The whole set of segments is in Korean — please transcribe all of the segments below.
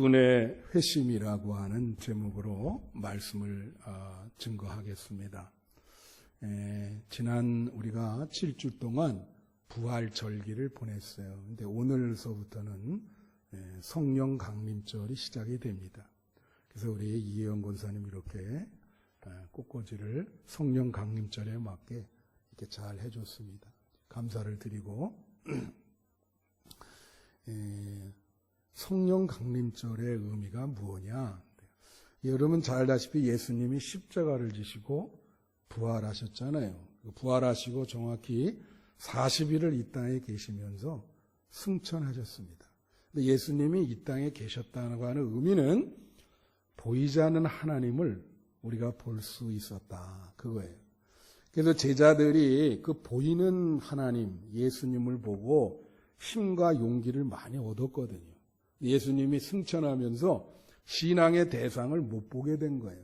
그분의 회심이라고 하는 제목으로 말씀을 증거하겠습니다. 지난 우리가 7주 동안 부활절기를 보냈어요. 근데 오늘서부터는 성령 강림절이 시작이 됩니다. 그래서 우리 이혜영 권사님 이렇게 꽃꽂이를 성령 강림절에 맞게 이렇게 잘 해줬습니다. 감사를 드리고 성령 강림절의 의미가 무엇냐? 여러분 잘 알다시피 예수님이 십자가를 지시고 부활하셨잖아요. 부활하시고 정확히 40일을 이 땅에 계시면서 승천하셨습니다. 근데 예수님이 이 땅에 계셨다고 하는 의미는 보이지 않는 하나님을 우리가 볼 수 있었다. 그거예요. 그래서 제자들이 그 보이는 하나님, 예수님을 보고 힘과 용기를 많이 얻었거든요. 예수님이 승천하면서 신앙의 대상을 못 보게 된 거예요.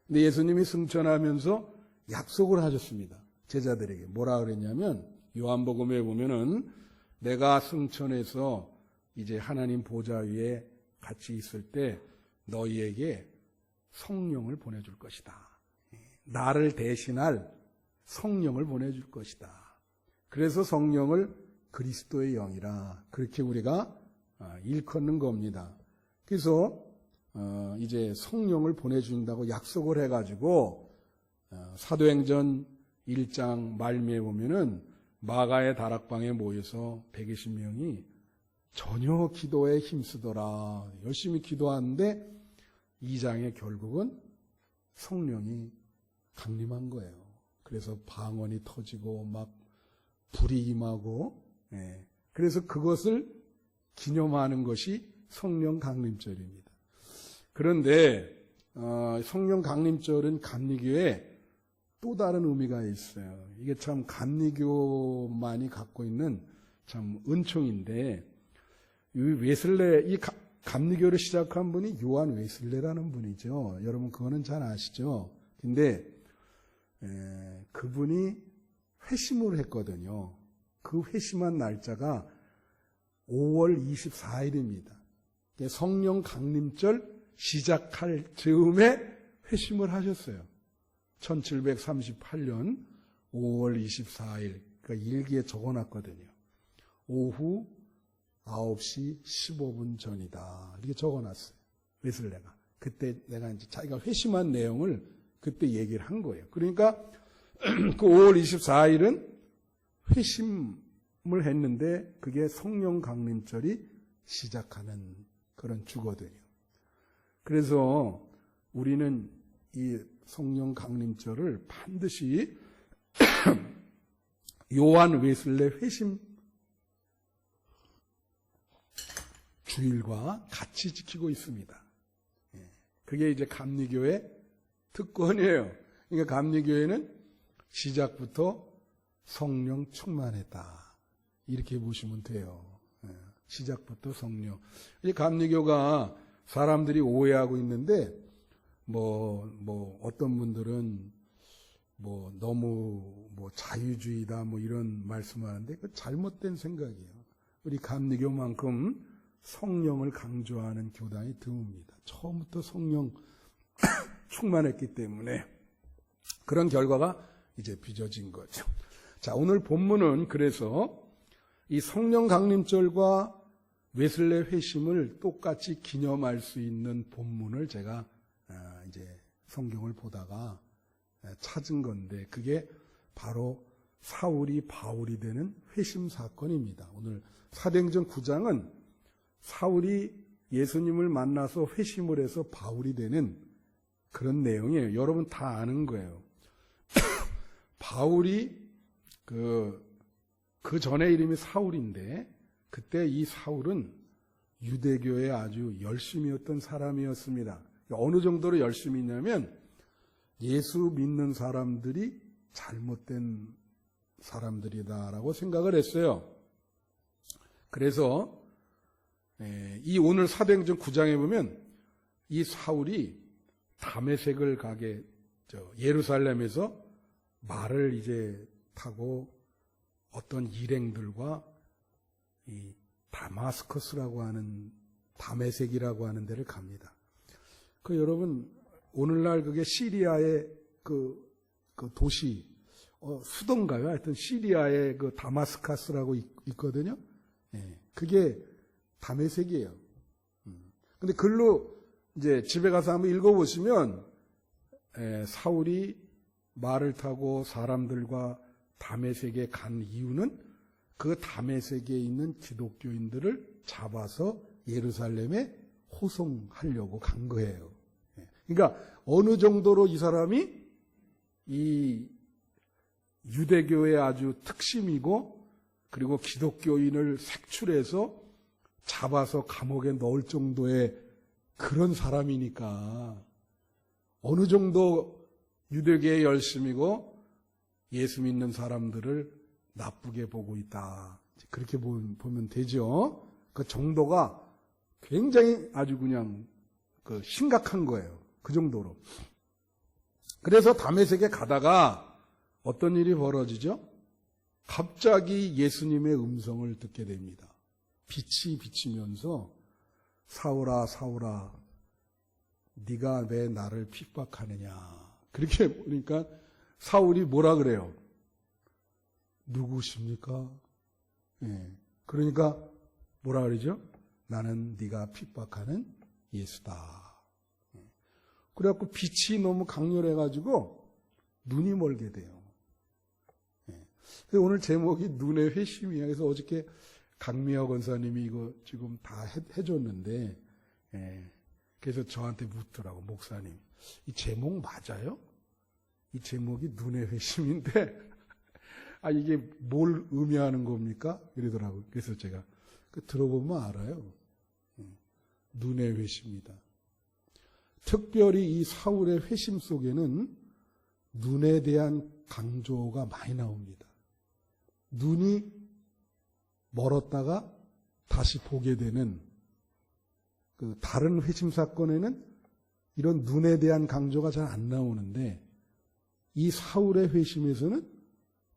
근데 예수님이 승천하면서 약속을 하셨습니다. 제자들에게. 뭐라 그랬냐면 요한복음에 보면은 내가 승천해서 이제 하나님 보좌 위에 같이 있을 때 너희에게 성령을 보내줄 것이다. 나를 대신할 성령을 보내줄 것이다. 그래서 성령을 그리스도의 영이라 그렇게 우리가 일컫는 겁니다. 그래서 이제 성령을 보내준다고 약속을 해가지고 사도행전 1장 말미에 보면은 마가의 다락방에 모여서 120명이 전혀 기도에 힘쓰더라. 열심히 기도하는데 2장에 결국은 성령이 강림한 거예요. 그래서 방언이 터지고 막 불이 임하고 그래서 그것을 기념하는 것이 성령 강림절입니다. 그런데 성령 강림절은 감리교에 또 다른 의미가 있어요. 이게 참 감리교만이 갖고 있는 참 은총인데 이 감리교를 시작한 분이 요한 웨슬레라는 분이죠. 여러분 그거는 잘 아시죠? 근데 그분이 회심을 했거든요. 그 회심한 날짜가 5월 24일입니다. 성령 강림절 시작할 즈음에 회심을 하셨어요. 1738년 5월 24일, 그러니까 일기에 적어놨거든요. 오후 9시 15분 전이다. 이렇게 적어놨어요. 웨슬레가. 그때 내가 이제 자기가 회심한 내용을 그때 얘기를 한 거예요. 그러니까 그 5월 24일은 회심을 했는데 그게 성령 강림절이 시작하는 그런 주거든요. 그래서 우리는 이 성령 강림절을 반드시 요한 웨슬레 회심 주일과 같이 지키고 있습니다. 그게 이제 감리교의 특권이에요. 그러니까 감리교회는 시작부터 성령 충만했다. 이렇게 보시면 돼요. 시작부터 성령. 이 감리교가 사람들이 오해하고 있는데 어떤 분들은 너무 자유주의다 이런 말씀하는데 그 잘못된 생각이에요. 우리 감리교만큼 성령을 강조하는 교단이 드뭅니다. 처음부터 성령 충만했기 때문에 그런 결과가 이제 빚어진 거죠. 자, 오늘 본문은 그래서 이 성령 강림절과 웨슬레 회심을 똑같이 기념할 수 있는 본문을 제가 이제 성경을 보다가 찾은 건데 그게 바로 사울이 바울이 되는 회심 사건입니다. 오늘 사도행전 9장은 사울이 예수님을 만나서 회심을 해서 바울이 되는 그런 내용이에요. 여러분 다 아는 거예요. 바울이 그 전에 이름이 사울인데 그때 이 사울은 유대교에 아주 열심이었던 사람이었습니다. 어느 정도로 열심히 있냐면 예수 믿는 사람들이 잘못된 사람들이다라고 생각을 했어요. 그래서 이 오늘 사도행전 9장에 보면 이 사울이 다메섹을 가게 예루살렘에서 말을 이제 타고 어떤 일행들과 이 다마스커스라고 하는 다메섹이라고 하는 데를 갑니다. 그 여러분 오늘날 그게 시리아의 그 도시 수도인가요? 하여튼 시리아의 그 다마스카스라고 있거든요. 예, 그게 다메섹이에요. 근데 글로 이제 집에 가서 한번 읽어보시면 사울이 말을 타고 사람들과 다메섹에 간 이유는 그 다메섹에 있는 기독교인들을 잡아서 예루살렘에 호송하려고 간 거예요. 그러니까 어느 정도로 이 사람이 이 유대교의 아주 특심이고 그리고 기독교인을 색출해서 잡아서 감옥에 넣을 정도의 그런 사람이니까 어느 정도 유대교의 열심이고 예수 믿는 사람들을 나쁘게 보고 있다. 그렇게 보면 되죠. 그 정도가 굉장히 아주 그냥 심각한 거예요. 그 정도로. 그래서 다메섹에 가다가 어떤 일이 벌어지죠? 갑자기 예수님의 음성을 듣게 됩니다. 빛이 비치면서 사울아 사울아 네가 왜 나를 핍박하느냐. 그렇게 보니까 사울이 뭐라 그래요? 누구십니까? 예. 그러니까 뭐라 그러죠? 나는 네가 핍박하는 예수다. 그래갖고 빛이 너무 강렬해가지고 눈이 멀게 돼요. 오늘 제목이 눈의 회심이야. 그래서 어저께 강미화 권사님이 이거 지금 다 해줬는데, 그래서 저한테 묻더라고, 목사님. 이 제목 맞아요? 이 제목이 눈의 회심인데, 이게 뭘 의미하는 겁니까? 이러더라고요. 그래서 제가 들어보면 알아요. 눈의 회심이다. 특별히 이 사울의 회심 속에는 눈에 대한 강조가 많이 나옵니다. 눈이 멀었다가 다시 보게 되는 그 다른 회심 사건에는 이런 눈에 대한 강조가 잘 안 나오는데 이 사울의 회심에서는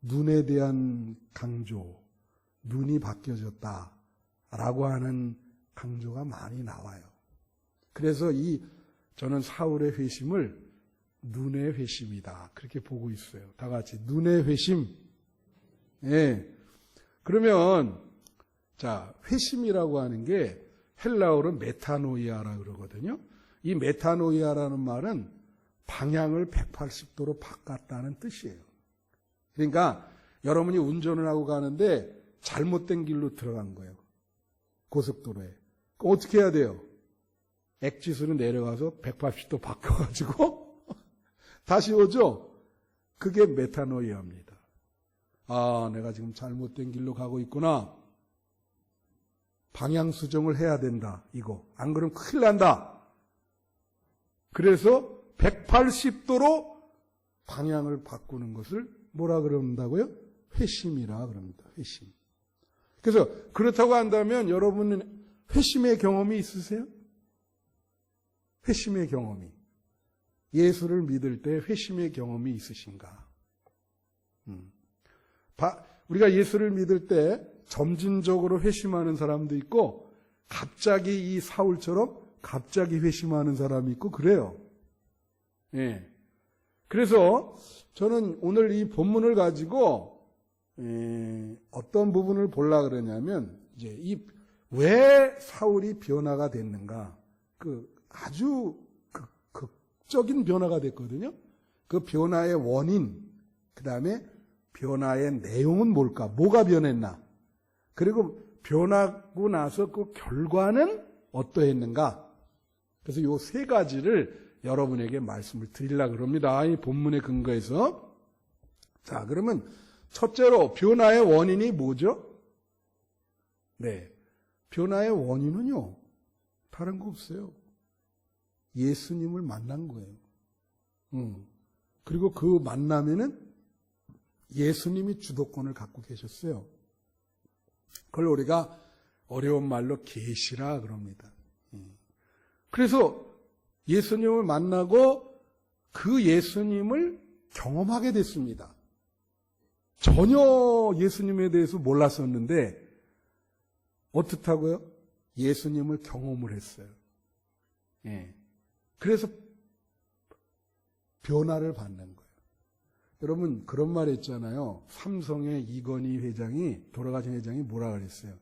눈에 대한 강조, 눈이 바뀌어졌다라고 하는 강조가 많이 나와요. 그래서 저는 사울의 회심을 눈의 회심이다. 그렇게 보고 있어요. 다 같이 눈의 회심. 예. 그러면 자, 회심이라고 하는 게 헬라어로 메타노이아라 그러거든요. 이 메타노이아라는 말은 방향을 180도로 바꿨다는 뜻이에요. 그러니까 여러분이 운전을 하고 가는데 잘못된 길로 들어간 거예요. 고속도로에. 어떻게 해야 돼요? 엑짓으로 내려가서 180도 바꿔가지고 다시 오죠? 그게 메타노이아입니다. 내가 지금 잘못된 길로 가고 있구나. 방향 수정을 해야 된다. 이거. 안 그러면 큰일 난다. 그래서 180도로 방향을 바꾸는 것을 뭐라 그런다고요? 회심이라 그럽니다. 회심. 그래서 그렇다고 한다면 여러분은 회심의 경험이 있으세요? 회심의 경험이. 예수를 믿을 때 회심의 경험이 있으신가? 우리가 예수를 믿을 때 점진적으로 회심하는 사람도 있고 갑자기 이 사울처럼 갑자기 회심하는 사람이 있고 그래요. 예. 그래서 저는 오늘 이 본문을 가지고 어떤 부분을 보려고 그러냐면 이제 왜 사울이 변화가 됐는가? 아주 극적인 변화가 됐거든요. 그 변화의 원인, 그 다음에 변화의 내용은 뭘까? 뭐가 변했나? 그리고 변하고 나서 그 결과는 어떠했는가? 그래서 요 세 가지를 여러분에게 말씀을 드리려고 합니다. 이 본문의 근거에서. 자, 그러면 첫째로 변화의 원인이 뭐죠? 네. 변화의 원인은요, 다른 거 없어요. 예수님을 만난 거예요. 그리고 그 만남에는 예수님이 주도권을 갖고 계셨어요. 그걸 우리가 어려운 말로 계시라 그럽니다. 그래서 예수님을 만나고 그 예수님을 경험하게 됐습니다. 전혀 예수님에 대해서 몰랐었는데 어떻다고요? 예수님을 경험을 했어요. 예. 그래서 변화를 받는 거예요. 여러분 그런 말 했잖아요. 삼성의 이건희 회장이, 돌아가신 회장이 뭐라 그랬어요?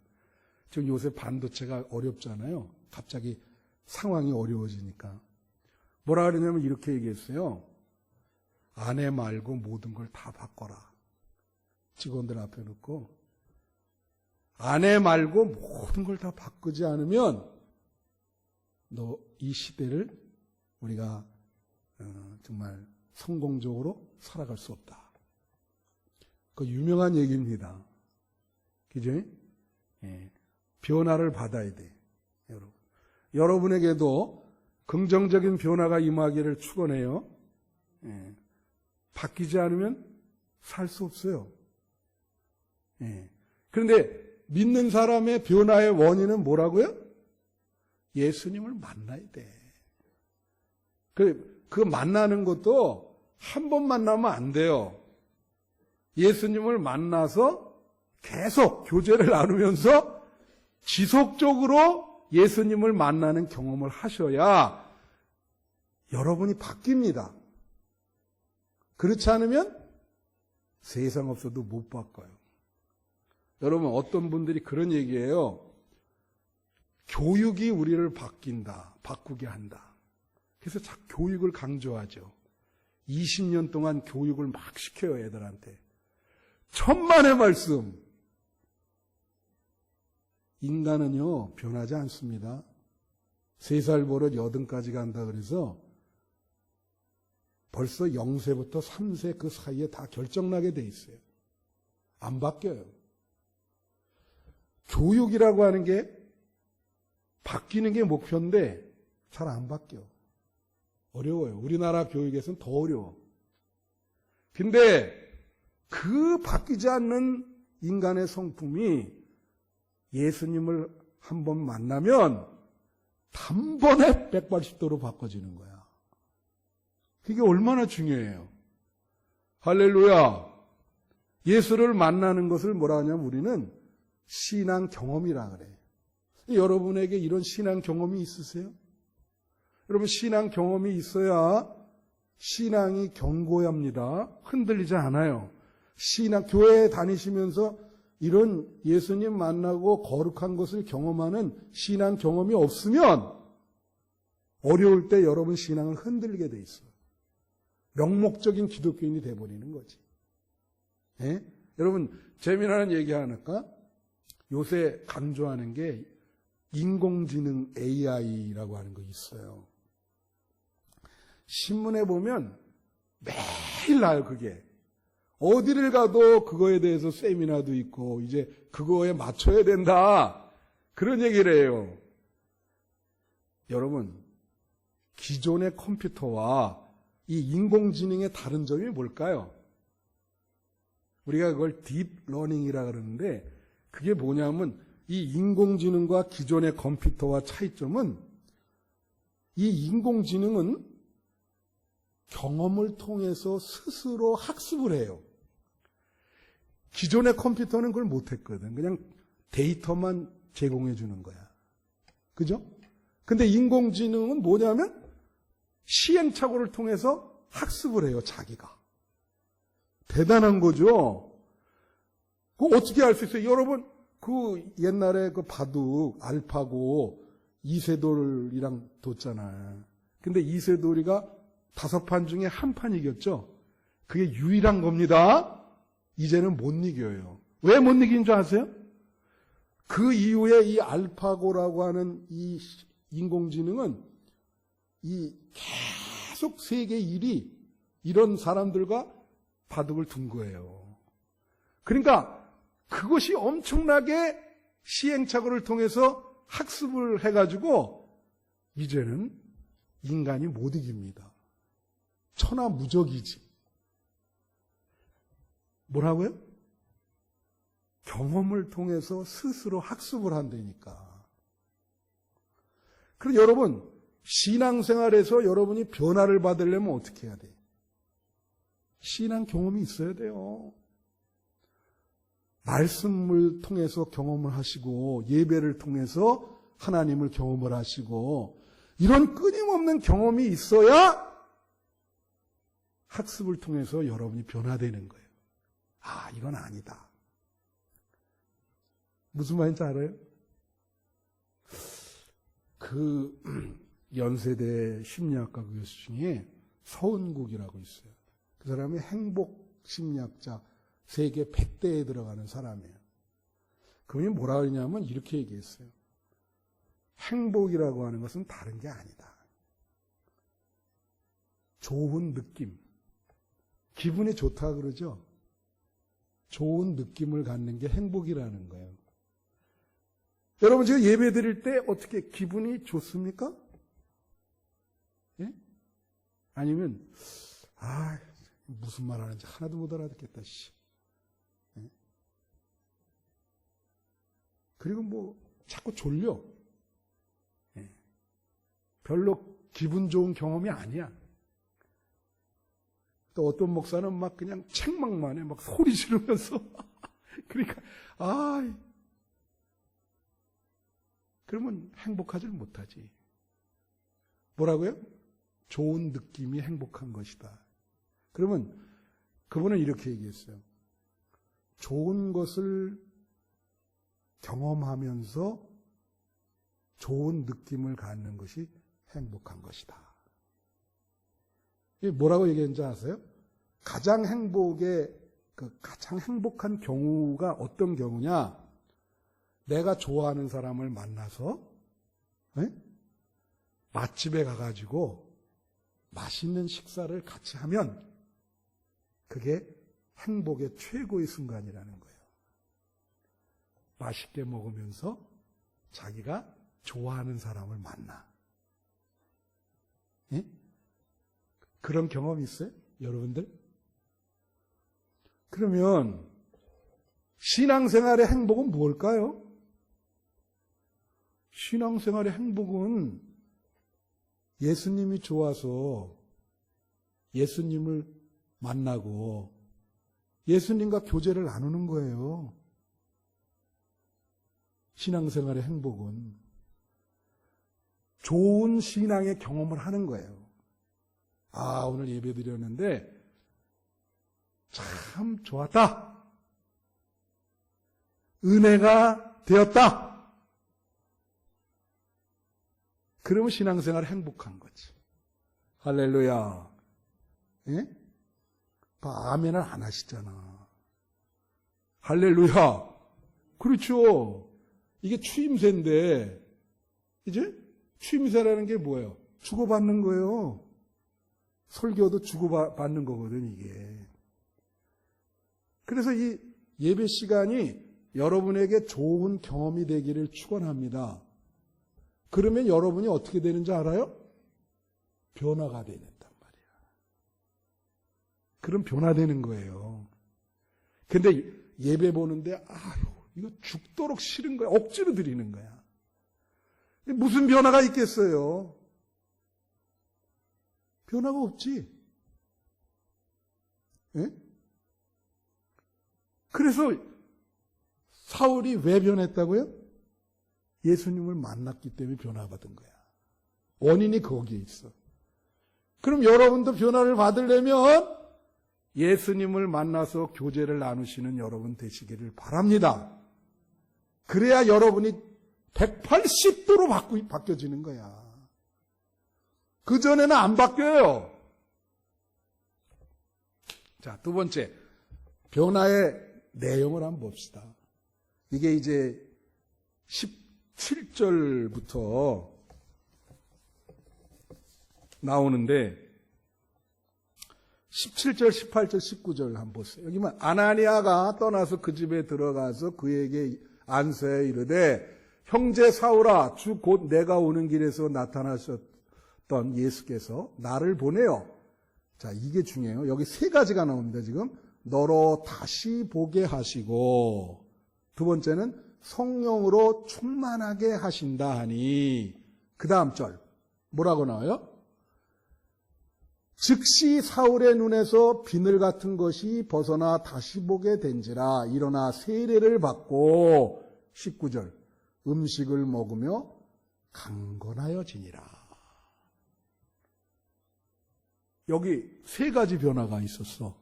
지금 요새 반도체가 어렵잖아요. 갑자기 상황이 어려워지니까. 뭐라 그러냐면 이렇게 얘기했어요. 아내 말고 모든 걸 다 바꿔라. 직원들 앞에 놓고 아내 말고 모든 걸 다 바꾸지 않으면 너 이 시대를 우리가 정말 성공적으로 살아갈 수 없다. 그 유명한 얘기입니다. 그죠? 예. 변화를 받아야 돼. 여러분. 여러분에게도 긍정적인 변화가 임하기를 축원해요. 예. 바뀌지 않으면 살 수 없어요. 예. 그런데 믿는 사람의 변화의 원인은 뭐라고요? 예수님을 만나야 돼. 그 만나는 것도 한 번 만나면 안 돼요. 예수님을 만나서 계속 교제를 나누면서 지속적으로 예수님을 만나는 경험을 하셔야 여러분이 바뀝니다. 그렇지 않으면 세상 없어도 못 바꿔요. 여러분 어떤 분들이 그런 얘기해요. 교육이 우리를 바꾸게 한다. 그래서 교육을 강조하죠. 20년 동안 교육을 막 시켜요, 애들한테. 천만의 말씀. 인간은요, 변하지 않습니다. 3살 버릇 80까지 간다 그래서 벌써 0세부터 3세 그 사이에 다 결정나게 돼 있어요. 안 바뀌어요. 교육이라고 하는 게 바뀌는 게 목표인데 잘 안 바뀌어. 어려워요. 우리나라 교육에서는 더 어려워. 근데 그 바뀌지 않는 인간의 성품이 예수님을 한번 만나면 단번에 180도로 바꿔지는 거야. 그게 얼마나 중요해요. 할렐루야. 예수를 만나는 것을 뭐라 하냐면 우리는 신앙 경험이라 그래. 여러분에게 이런 신앙 경험이 있으세요? 여러분 신앙 경험이 있어야 신앙이 견고합니다. 흔들리지 않아요. 교회에 다니시면서 이런 예수님 만나고 거룩한 것을 경험하는 신앙 경험이 없으면 어려울 때 여러분 신앙은 흔들리게 돼 있어요. 명목적인 기독교인이 돼버리는 거지. 예? 여러분 재미나는 얘기 하니까 요새 강조하는 게 인공지능 AI라고 하는 거 있어요. 신문에 보면 매일 나요, 그게. 어디를 가도 그거에 대해서 세미나도 있고, 이제 그거에 맞춰야 된다. 그런 얘기를 해요. 여러분, 기존의 컴퓨터와 이 인공지능의 다른 점이 뭘까요? 우리가 그걸 딥러닝이라 그러는데, 그게 뭐냐면, 이 인공지능과 기존의 컴퓨터와 차이점은 이 인공지능은 경험을 통해서 스스로 학습을 해요. 기존의 컴퓨터는 그걸 못했거든. 그냥 데이터만 제공해 주는 거야. 그죠? 근데 인공지능은 뭐냐면 시행착오를 통해서 학습을 해요, 자기가. 대단한 거죠? 그거 어떻게 알 수 있어요? 여러분, 그 옛날에 그 바둑, 알파고, 이세돌이랑 뒀잖아. 근데 이세돌이가 5판 중에 1판 이겼죠? 그게 유일한 겁니다. 이제는 못 이겨요. 왜 못 이긴 줄 아세요? 그 이후에 이 알파고라고 하는 이 인공지능은 이 계속 세계 1위 이런 사람들과 바둑을 둔 거예요. 그러니까 그것이 엄청나게 시행착오를 통해서 학습을 해가지고 이제는 인간이 못 이깁니다. 천하무적이지. 뭐라고요? 경험을 통해서 스스로 학습을 한다니까. 그래서 여러분, 신앙생활에서 여러분이 변화를 받으려면 어떻게 해야 돼요? 신앙 경험이 있어야 돼요. 말씀을 통해서 경험을 하시고 예배를 통해서 하나님을 경험을 하시고 이런 끊임없는 경험이 있어야 학습을 통해서 여러분이 변화되는 거예요. 아, 이건 아니다. 무슨 말인지 알아요? 그 연세대 심리학과 교수 중에 서은국이라고 있어요. 그 사람이 행복 심리학자 세계 100대에 들어가는 사람이에요. 그분이 뭐라 그러냐면 이렇게 얘기했어요. 행복이라고 하는 것은 다른 게 아니다. 좋은 느낌. 기분이 좋다 그러죠? 좋은 느낌을 갖는 게 행복이라는 거예요. 여러분 지금 예배 드릴 때 어떻게 기분이 좋습니까? 예? 아니면 무슨 말 하는지 하나도 못 알아듣겠다. 예? 그리고 뭐 자꾸 졸려. 예. 별로 기분 좋은 경험이 아니야. 또 어떤 목사는 막 그냥 책망만 해. 막 소리 지르면서. 그러니까, 그러면 행복하지 못하지. 뭐라고요? 좋은 느낌이 행복한 것이다. 그러면 그분은 이렇게 얘기했어요. 좋은 것을 경험하면서 좋은 느낌을 갖는 것이 행복한 것이다. 뭐라고 얘기했는지 아세요? 가장 행복한 경우가 어떤 경우냐? 내가 좋아하는 사람을 만나서 맛집에 가가지고 맛있는 식사를 같이 하면 그게 행복의 최고의 순간이라는 거예요. 맛있게 먹으면서 자기가 좋아하는 사람을 만나. 예? 그런 경험이 있어요? 여러분들? 그러면 신앙생활의 행복은 무엇일까요? 신앙생활의 행복은 예수님이 좋아서 예수님을 만나고 예수님과 교제를 나누는 거예요. 신앙생활의 행복은 좋은 신앙의 경험을 하는 거예요. 오늘 예배 드렸는데 참 좋았다. 은혜가 되었다. 그러면 신앙생활 행복한 거지. 할렐루야. 예? 아멘을 안 하시잖아. 할렐루야. 그렇죠. 이게 추임새인데, 이제 추임새라는 게 뭐예요? 주고받는 거예요. 설교도 주고받는 거거든, 이게. 그래서 이 예배 시간이 여러분에게 좋은 경험이 되기를 축원합니다. 그러면 여러분이 어떻게 되는지 알아요? 변화가 된단 말이야. 그럼 변화되는 거예요. 근데 예배 보는데 이거 죽도록 싫은 거야. 억지로 드리는 거야. 무슨 변화가 있겠어요? 변화가 없지. 예? 그래서 사울이 왜 변했다고요? 예수님을 만났기 때문에 변화받은 거야. 원인이 거기에 있어. 그럼 여러분도 변화를 받으려면 예수님을 만나서 교제를 나누시는 여러분 되시기를 바랍니다. 그래야 여러분이 180도로 바뀌어지는 거야. 그전에는 안 바뀌어요. 자, 두 번째. 변화의 내용을 한번 봅시다. 이게 이제 17절부터 나오는데 17절, 18절, 19절 한번 보세요. 여기만 아나니아가 떠나서 그 집에 들어가서 그에게 안수하여 이르되 형제 사울아 주 곧 내가 오는 길에서 나타나셨던 예수께서 나를 보내요. 자, 이게 중요해요. 여기 세 가지가 나옵니다. 지금 너로 다시 보게 하시고 두 번째는 성령으로 충만하게 하신다 하니 그 다음 절 뭐라고 나와요? 즉시 사울의 눈에서 비늘 같은 것이 벗어나 다시 보게 된지라 일어나 세례를 받고 19절 음식을 먹으며 강건하여지니라. 여기 세 가지 변화가 있었어.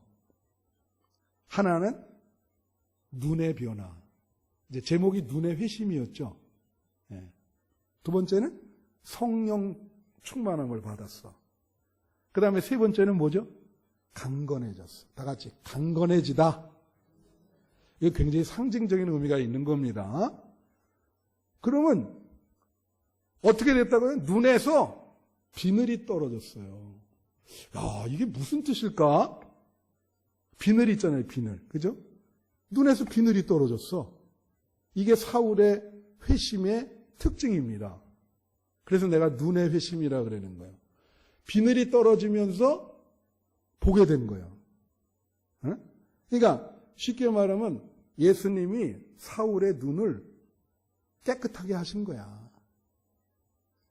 하나는 눈의 변화. 이제 제목이 눈의 회심이었죠. 두 번째는 성령 충만함을 받았어. 그 다음에 세 번째는 뭐죠? 강건해졌어. 다 같이 강건해지다. 이거 굉장히 상징적인 의미가 있는 겁니다. 그러면 어떻게 됐다고요? 눈에서 비늘이 떨어졌어요. 야, 이게 무슨 뜻일까? 비늘 있잖아요, 비늘. 그죠? 눈에서 비늘이 떨어졌어. 이게 사울의 회심의 특징입니다. 그래서 내가 눈의 회심이라 그러는 거예요. 비늘이 떨어지면서 보게 된 거예요. 그러니까 쉽게 말하면 예수님이 사울의 눈을 깨끗하게 하신 거야.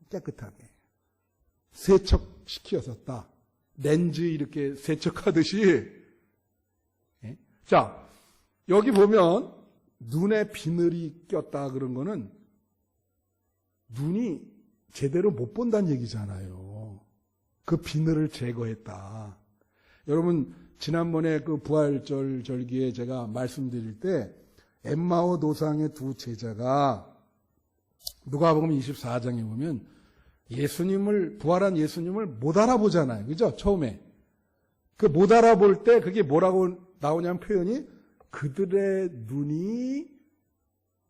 깨끗하게. 세척시켰었다. 렌즈 이렇게 세척하듯이. 자, 여기 보면 눈에 비늘이 꼈다 그런 거는 눈이 제대로 못 본다는 얘기잖아요. 그 비늘을 제거했다. 여러분 지난번에 그 부활절 절기에 제가 말씀드릴 때 엠마오 도상의 두 제자가 누가복음 24장에 보면 부활한 예수님을 못 알아보잖아요. 그죠? 처음에. 그 못 알아볼 때 그게 뭐라고 나오냐면 표현이 그들의 눈이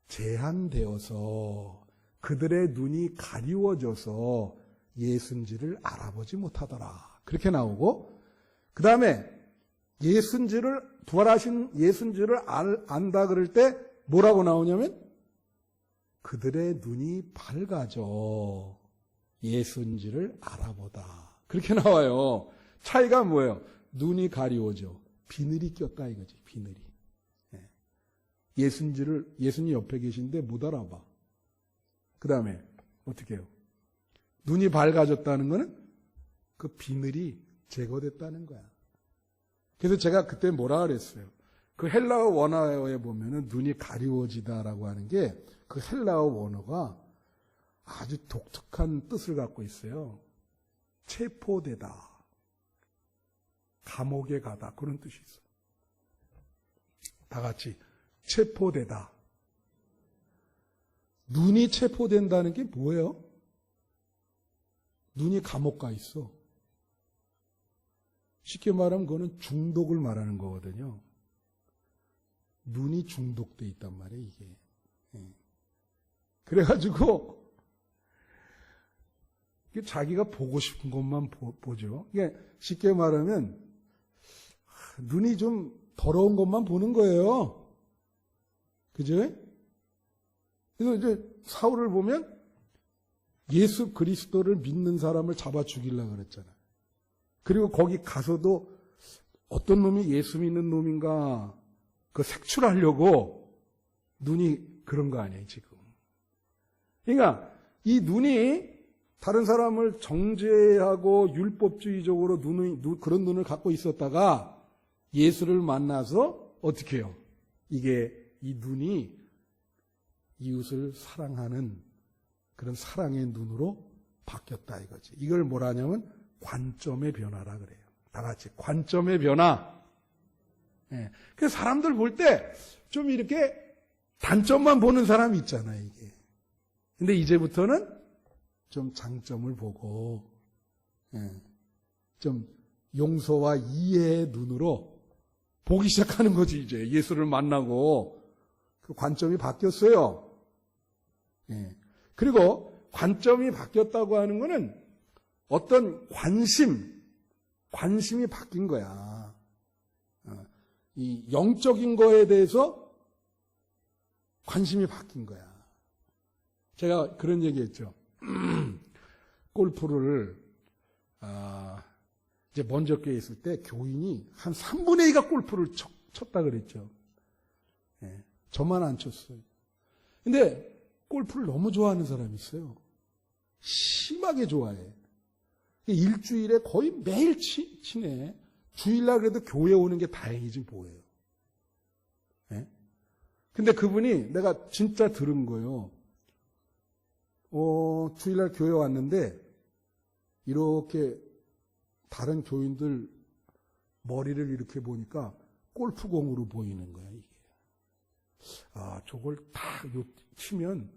제한되어서 그들의 눈이 가리워져서 예수인지를 알아보지 못하더라. 그렇게 나오고 그 다음에 부활하신 예수인지를 안다 그럴 때 뭐라고 나오냐면 그들의 눈이 밝아져 예수인지를 알아보다. 그렇게 나와요. 차이가 뭐예요? 눈이 가리워져. 비늘이 꼈다 이거지. 비늘이. 예수님 옆에 계신데 못 알아봐. 그 다음에 어떻게 해요? 눈이 밝아졌다는 거는 그 비늘이 제거됐다는 거야. 그래서 제가 그때 뭐라 그랬어요? 그 헬라어 원어에 보면은 눈이 가리워지다라고 하는 게 그 헬라어 원어가 아주 독특한 뜻을 갖고 있어요. 체포되다. 감옥에 가다. 그런 뜻이 있어요. 다 같이 체포되다. 눈이 체포된다는 게 뭐예요? 눈이 감옥 가 있어. 쉽게 말하면 그거는 중독을 말하는 거거든요. 눈이 중독돼 있단 말이에요, 이게. 그래가지고 자기가 보고 싶은 것만 보죠. 이게 쉽게 말하면 눈이 좀 더러운 것만 보는 거예요. 그죠? 그래서 이제 사울을 보면 예수 그리스도를 믿는 사람을 잡아 죽이려고 그랬잖아요. 그리고 거기 가서도 어떤 놈이 예수 믿는 놈인가 그 색출하려고 눈이 그런 거 아니에요, 지금. 그러니까 이 눈이 다른 사람을 정죄하고 율법주의적으로 그런 눈을 갖고 있었다가 예수를 만나서 어떻게 해요? 이 눈이 이웃을 사랑하는 그런 사랑의 눈으로 바뀌었다 이거지. 이걸 뭐라 하냐면 관점의 변화라 그래요. 다 같이 관점의 변화. 그래서 사람들 볼 때 좀 이렇게 단점만 보는 사람이 있잖아요, 이게. 근데 이제부터는 좀 장점을 보고, 좀 용서와 이해의 눈으로 보기 시작하는 거지, 이제. 예수를 만나고. 그 관점이 바뀌었어요. 그리고 관점이 바뀌었다고 하는 거는 어떤 관심이 바뀐 거야. 이 영적인 거에 대해서 관심이 바뀐 거야. 제가 그런 얘기 했죠. 골프를, 이제 먼저 교회에 있을 때 교인이 한 3분의 2가 골프를 쳤다 그랬죠. 저만 안 쳤어요. 근데 골프를 너무 좋아하는 사람이 있어요. 심하게 좋아해. 일주일에 거의 매일 치네. 주일날 그래도 교회 오는 게 다행이지 뭐예요. 근데 그분이 내가 진짜 들은 거예요. 주일날 교회 왔는데 이렇게 다른 교인들 머리를 이렇게 보니까 골프공으로 보이는 거야, 이게. 저걸 딱 치면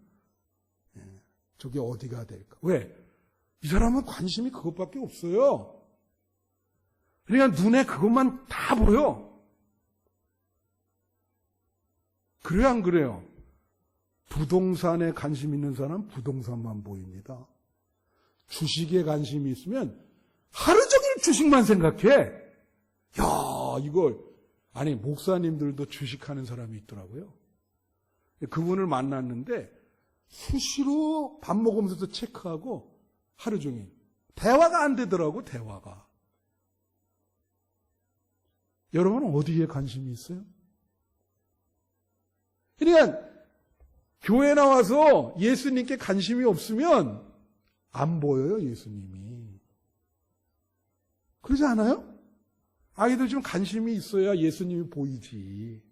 저게 어디가 될까? 왜? 이 사람은 관심이 그것밖에 없어요. 그러니까 눈에 그것만 다 보여. 그래요, 안 그래요? 부동산에 관심 있는 사람 부동산만 보입니다. 주식에 관심이 있으면 하루 종일 주식만 생각해. 야, 이걸. 아니, 목사님들도 주식하는 사람이 있더라고요. 그분을 만났는데 수시로 밥 먹으면서도 체크하고 하루 종일. 대화가 안 되더라고, 대화가. 여러분은 어디에 관심이 있어요? 그러니까 교회 나와서 예수님께 관심이 없으면 안 보여요, 예수님이. 그러지 않아요? 아이들 좀 관심이 있어야 예수님이 보이지.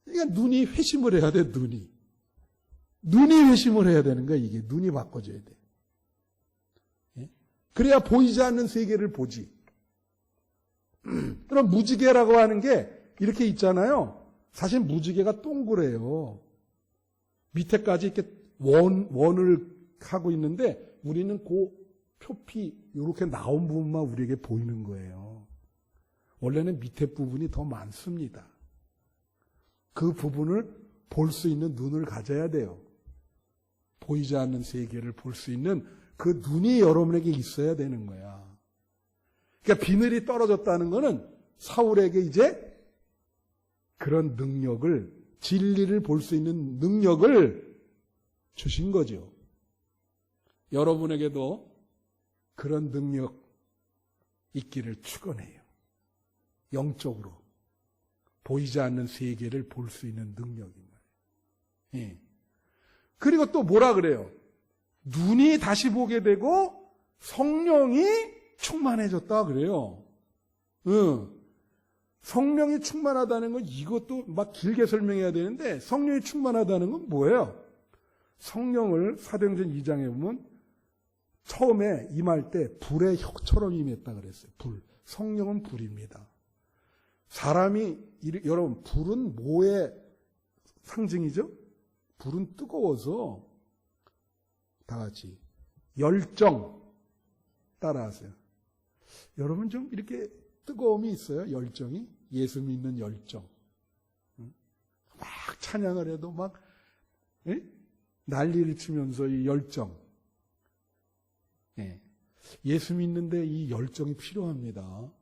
그러니까 눈이 회심을 해야 돼, 눈이. 눈이 회심을 해야 되는 거야, 이게. 눈이 바꿔줘야 돼. 예? 그래야 보이지 않는 세계를 보지. 그럼 무지개라고 하는 게 이렇게 있잖아요. 사실 무지개가 동그래요. 밑에까지 이렇게 원을 하고 있는데 우리는 그 표피 이렇게 나온 부분만 우리에게 보이는 거예요. 원래는 밑에 부분이 더 많습니다. 그 부분을 볼 수 있는 눈을 가져야 돼요. 보이지 않는 세계를 볼 수 있는 그 눈이 여러분에게 있어야 되는 거야. 그러니까 비늘이 떨어졌다는 거는 사울에게 이제 그런 능력을, 진리를 볼 수 있는 능력을 주신 거죠. 여러분에게도 그런 능력 있기를 축원해요. 영적으로 보이지 않는 세계를 볼 수 있는 능력인 거예요. 예. 그리고 또 뭐라 그래요? 눈이 다시 보게 되고 성령이 충만해졌다 그래요. 성령이 충만하다는 건 이것도 막 길게 설명해야 되는데 성령이 충만하다는 건 뭐예요? 성령을 사도행전 2장에 보면 처음에 임할 때 불의 혁처럼 임했다 그랬어요. 불. 성령은 불입니다. 사람이 여러분 불은 뭐의 상징이죠? 불은 뜨거워서 다 같이 열정 따라하세요. 여러분 좀 이렇게 뜨거움이 있어요? 열정이? 예수 믿는 열정. 막 찬양을 해도 막 난리를 치면서 이 열정. 예수 믿는데 이 열정이 필요합니다.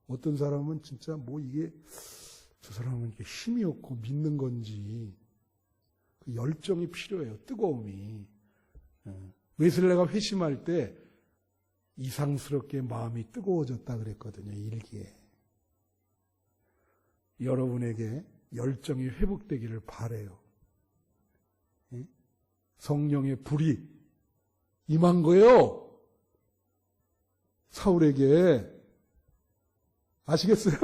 어떤 사람은 진짜 뭐 이게 저 사람은 이게 힘이 없고 믿는 건지 그 열정이 필요해요. 뜨거움이. 웨슬레가 회심할 때 이상스럽게 마음이 뜨거워졌다 그랬거든요. 일기에. 여러분에게 열정이 회복되기를 바라요. 성령의 불이 임한 거예요. 사울에게. 아시겠어요?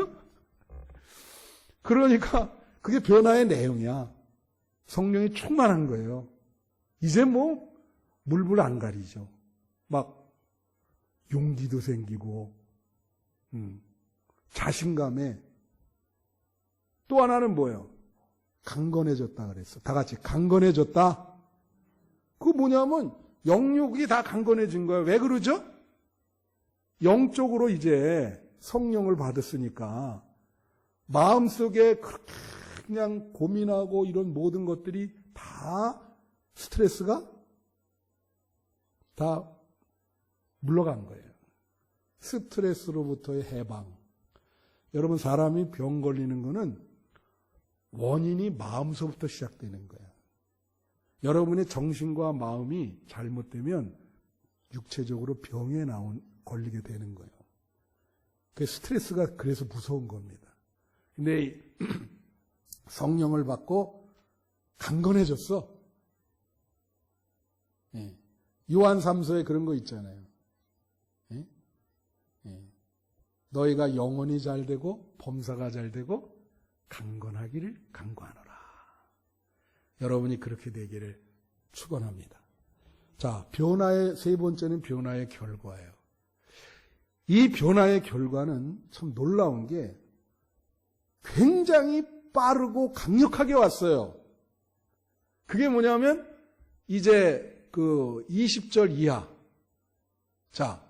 그러니까 그게 변화의 내용이야. 성령이 충만한 거예요. 이제 뭐 물불 안 가리죠. 막 용기도 생기고 자신감에. 또 하나는 뭐예요? 강건해졌다 그랬어. 다 같이 강건해졌다. 그거 뭐냐면 영육이 다 강건해진 거예요. 왜 그러죠? 영적으로 이제 성령을 받았으니까 마음속에 그렇게 그냥 고민하고 이런 모든 것들이 다 스트레스가 다 물러간 거예요. 스트레스로부터의 해방. 여러분 사람이 병 걸리는 거는 원인이 마음서부터 시작되는 거예요. 여러분의 정신과 마음이 잘못되면 육체적으로 병에 걸리게 되는 거예요. 그 스트레스가 그래서 무서운 겁니다. 근데 성령을 받고 강건해졌어. 요한 3서에 그런 거 있잖아요. 너희가 영혼이 잘 되고 범사가 잘 되고 강건하기를 강구하노라. 여러분이 그렇게 되기를 축원합니다. 자, 변화의 세 번째는 변화의 결과예요. 이 변화의 결과는 참 놀라운 게 굉장히 빠르고 강력하게 왔어요. 그게 뭐냐면 이제 그 20절 이하. 자,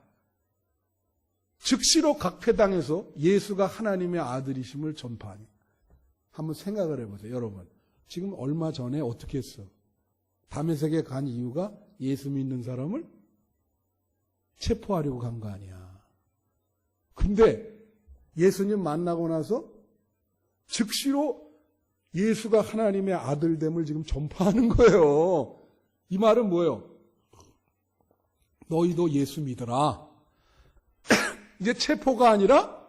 즉시로 각 회당에서 예수가 하나님의 아들이심을 전파하니. 한번 생각을 해보세요, 여러분. 지금 얼마 전에 어떻게 했어? 다메섹에 간 이유가 예수 믿는 사람을 체포하려고 간 거 아니야. 근데 예수님 만나고 나서 즉시로 예수가 하나님의 아들됨을 지금 전파하는 거예요. 이 말은 뭐예요? 너희도 예수 믿어라. 이제 체포가 아니라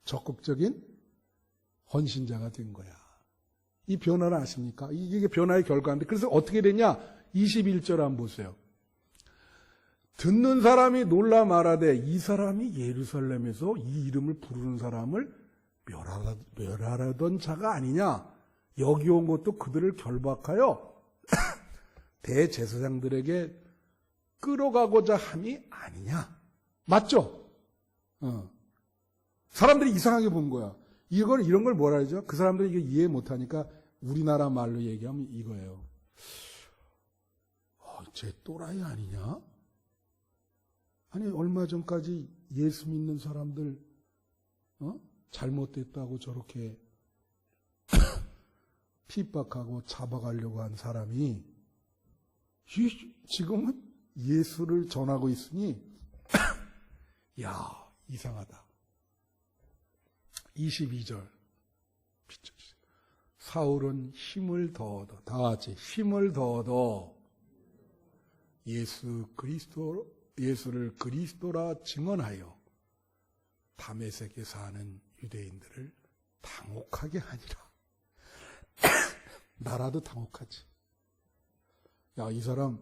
적극적인 헌신자가 된 거야. 이 변화를 아십니까? 이게 변화의 결과인데, 그래서 어떻게 되냐? 21절 한번 보세요. 듣는 사람이 놀라 말하되 이 사람이 예루살렘에서 이 이름을 부르는 사람을 멸하려던 자가 아니냐? 여기 온 것도 그들을 결박하여 대제사장들에게 끌어가고자 함이 아니냐? 맞죠? 사람들이 이상하게 본 거야. 이런 걸 뭐라 하죠? 그 사람들이 이게 이해 못하니까 우리나라 말로 얘기하면 이거예요. 쟤 또라이 아니냐? 아니, 얼마 전까지 예수 믿는 사람들, 잘못됐다고 저렇게 핍박하고 잡아가려고 한 사람이 지금은 예수를 전하고 있으니, 야, 이상하다. 22절. 사울은 힘을 더 얻어, 다 같이 힘을 더 얻어 예수를 그리스도라 증언하여 다메섹에 사는 유대인들을 당혹하게 하니라. 나라도 당혹하지. 야, 이 사람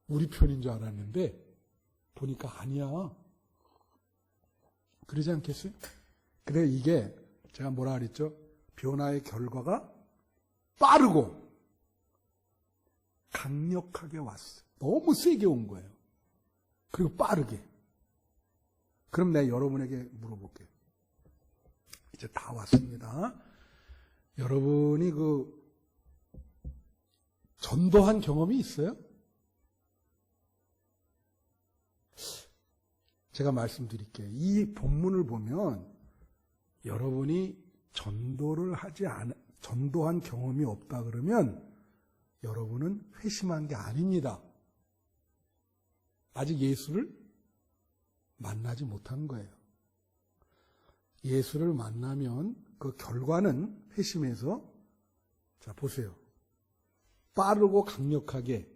우리 편인 줄 알았는데 보니까 아니야. 그러지 않겠어요? 그래, 이게 제가 뭐라 그랬죠? 변화의 결과가 빠르고 강력하게 왔어요. 너무 세게 온 거예요. 그리고 빠르게. 그럼 내가 여러분에게 물어볼게요. 이제 다 왔습니다. 여러분이 전도한 경험이 있어요? 제가 말씀드릴게요. 이 본문을 보면 여러분이 전도한 경험이 없다 그러면 여러분은 회심한 게 아닙니다. 아직 예수를 만나지 못한 거예요. 예수를 만나면 그 결과는 회심해서, 자, 보세요. 빠르고 강력하게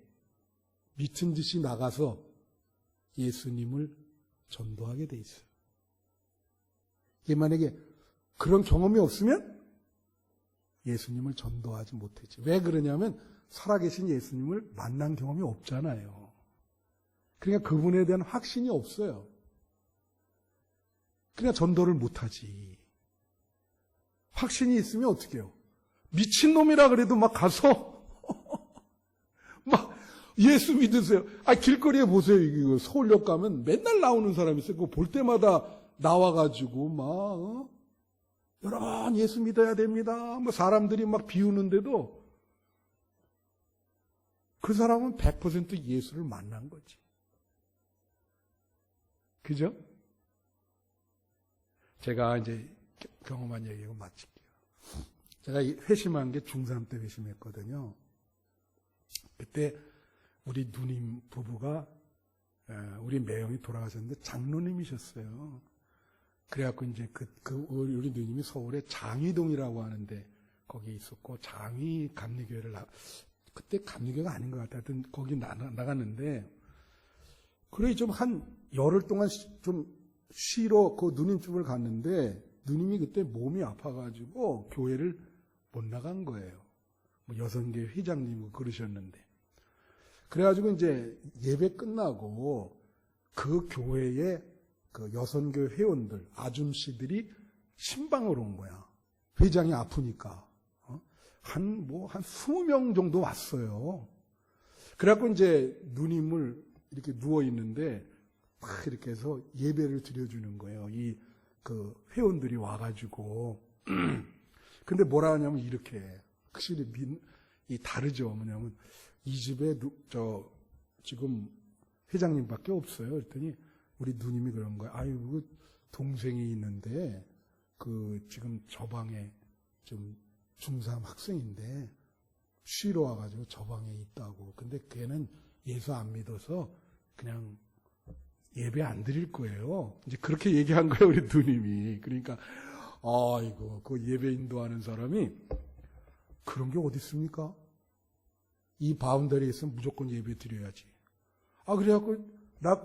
미친 듯이 나가서 예수님을 전도하게 돼 있어요. 이게 만약에 그런 경험이 없으면 예수님을 전도하지 못했지. 왜 그러냐면 살아계신 예수님을 만난 경험이 없잖아요. 그러니까 그분에 대한 확신이 없어요. 그러니까 전도를 못하지. 확신이 있으면 어떻게 해요? 미친놈이라 그래도 막 가서 막 예수 믿으세요. 길거리에 보세요. 이거 서울역 가면 맨날 나오는 사람이 있어요. 그거 볼 때마다 나와가지고 막 여러분 예수 믿어야 됩니다. 뭐 사람들이 막 비우는데도 그 사람은 100% 예수를 만난 거지. 그죠? 제가 이제 경험한 얘기하고 마칠게요. 제가 회심한 게 중3 때 회심했거든요. 그때 우리 누님 부부가 우리 매형이 돌아가셨는데 장로님이셨어요. 그래갖고 이제 우리 누님이 서울에 장위동이라고 하는데 거기 있었고 장위 감리교회를 그때 감리교회가 아닌 것 같아요. 하여튼 거기 나갔는데 그래 좀 한 열흘 동안 좀 쉬러 그 누님 집을 갔는데 누님이 그때 몸이 아파가지고 교회를 못 나간 거예요. 뭐 여성계 회장님 그러셨는데. 그래가지고 이제 예배 끝나고 그 교회에 그 여성교 회원들, 아줌씨들이 신방을 온 거야. 회장이 아프니까. 한 20명 정도 왔어요. 그래갖고 이제 누님을 이렇게 누워있는데, 막 이렇게 해서 예배를 드려주는 거예요. 그 회원들이 와가지고. 근데 뭐라 하냐면 이렇게, 확실히 다르죠. 뭐냐면, 이 집에 지금 회장님밖에 없어요. 그랬더니 우리 누님이 그런 거예요. 아유, 그 동생이 있는데, 지금 저 방에 좀 중3 학생인데, 쉬러 와가지고 저 방에 있다고. 근데 걔는 예수 안 믿어서 그냥 예배 안 드릴 거예요. 이제 그렇게 얘기한 거예요, 우리 누님이. 그러니까, 아이고, 그 예배 인도하는 사람이 그런 게 어디 있습니까? 이 바운더리에 있으면 무조건 예배 드려야지. 그래갖고, 나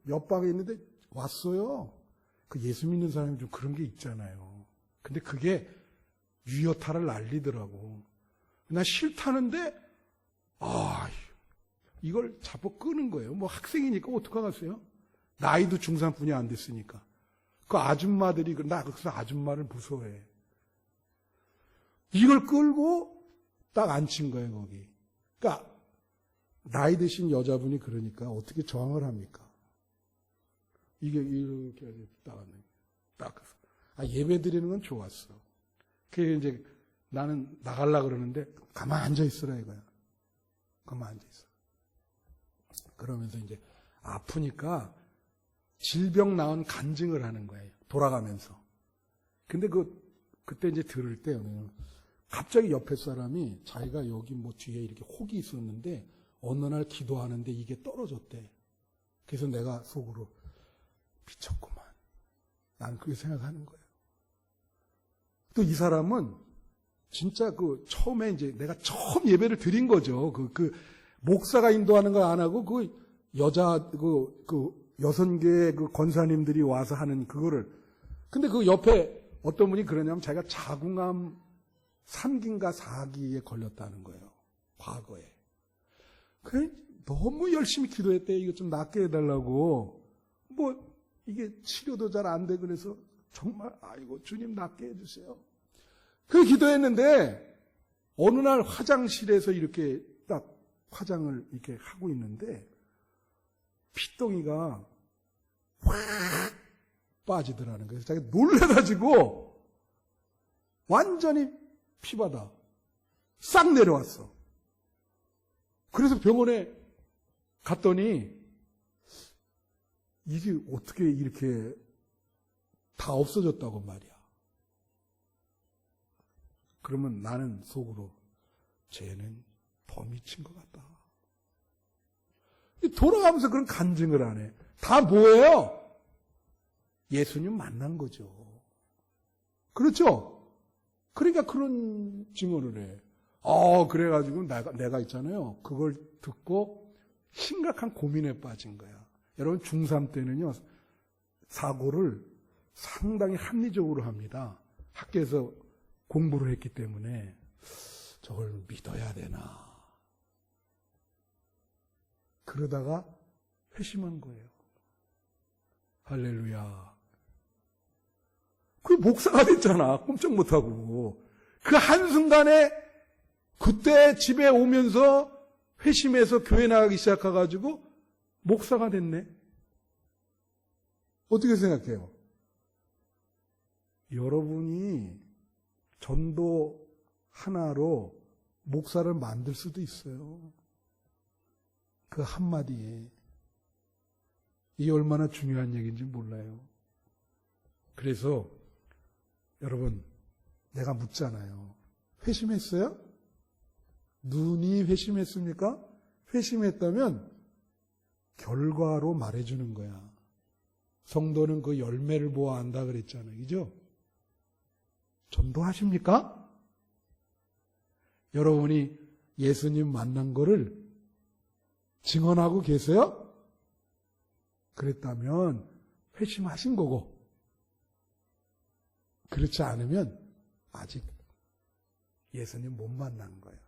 옆 방에 있는데 왔어요. 그 예수 믿는 사람이 좀 그런 게 있잖아요. 근데 그게 유효타를 날리더라고. 나 싫다는데, 이걸 잡고 끄는 거예요. 뭐 학생이니까 어떡하겠어요? 나이도 중3뿐이 안 됐으니까. 그 아줌마들이, 나 그래서 아줌마를 무서워해. 이걸 끌고 딱 앉힌 거예요, 거기. 그러니까, 나이 드신 여자분이 그러니까 어떻게 저항을 합니까? 이게 이렇게 딱 예배 드리는 건 좋았어. 그게 이제 나는 나가려고 그러는데 가만 앉아 있으라 이거야. 가만 앉아 있어. 그러면서 이제 아프니까 질병 나은 간증을 하는 거예요. 돌아가면서. 근데 그때 이제 들을 때 갑자기 옆에 사람이 자기가 여기 뒤에 이렇게 혹이 있었는데 어느 날 기도하는데 이게 떨어졌대. 그래서 내가 속으로 미쳤구만. 난 그렇게 생각하는 거예요. 또 이 사람은 진짜 처음에 이제 내가 처음 예배를 드린 거죠. 목사가 인도하는 걸 안 하고 여선교회 권사님들이 와서 하는 그거를. 근데 옆에 어떤 분이 그러냐면 자기가 자궁암 3기인가 4기에 걸렸다는 거예요. 과거에. 그래 너무 열심히 기도했대. 이거 좀 낫게 해달라고. 이게 치료도 잘 안 돼. 그래서 정말 아이고 주님 낫게 해주세요. 그 기도했는데 어느 날 화장실에서 이렇게 딱 화장을 이렇게 하고 있는데 피덩이가 확 빠지더라는 거예요. 자기가 놀래가지고 완전히 피바다 싹 내려왔어. 그래서 병원에 갔더니 이게 어떻게 이렇게 다 없어졌다고 말이야. 그러면 나는 속으로 쟤는 더 미친 것 같다. 돌아가면서 그런 간증을 안 해. 다 뭐예요? 예수님 만난 거죠. 그렇죠? 그러니까 그런 증언을 해. 그래가지고 내가 있잖아요. 그걸 듣고 심각한 고민에 빠진 거야. 여러분 중3 때는요. 사고를 상당히 합리적으로 합니다. 학교에서 공부를 했기 때문에 저걸 믿어야 되나. 그러다가 회심한 거예요. 할렐루야. 그 목사가 됐잖아. 꼼짝 못하고. 그 한순간에 그때 집에 오면서 회심해서 교회 나가기 시작해가지고 목사가 됐네. 어떻게 생각해요? 여러분이 전도 하나로 목사를 만들 수도 있어요. 그 한마디에. 이게 얼마나 중요한 얘기인지 몰라요. 그래서 여러분 내가 묻잖아요. 회심했어요? 눈이 회심했습니까? 회심했다면 결과로 말해주는 거야. 성도는 그 열매를 보아 안다 그랬잖아요. 그죠? 전도하십니까? 여러분이 예수님 만난 거를 증언하고 계세요? 그랬다면 회심하신 거고, 그렇지 않으면 아직 예수님 못 만난 거예요.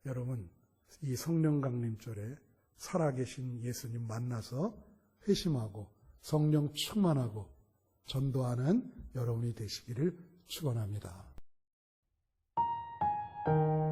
여러분, 이 성령 강림절에 살아계신 예수님 만나서 회심하고 성령 충만하고 전도하는 여러분이 되시기를 축원합니다. 네.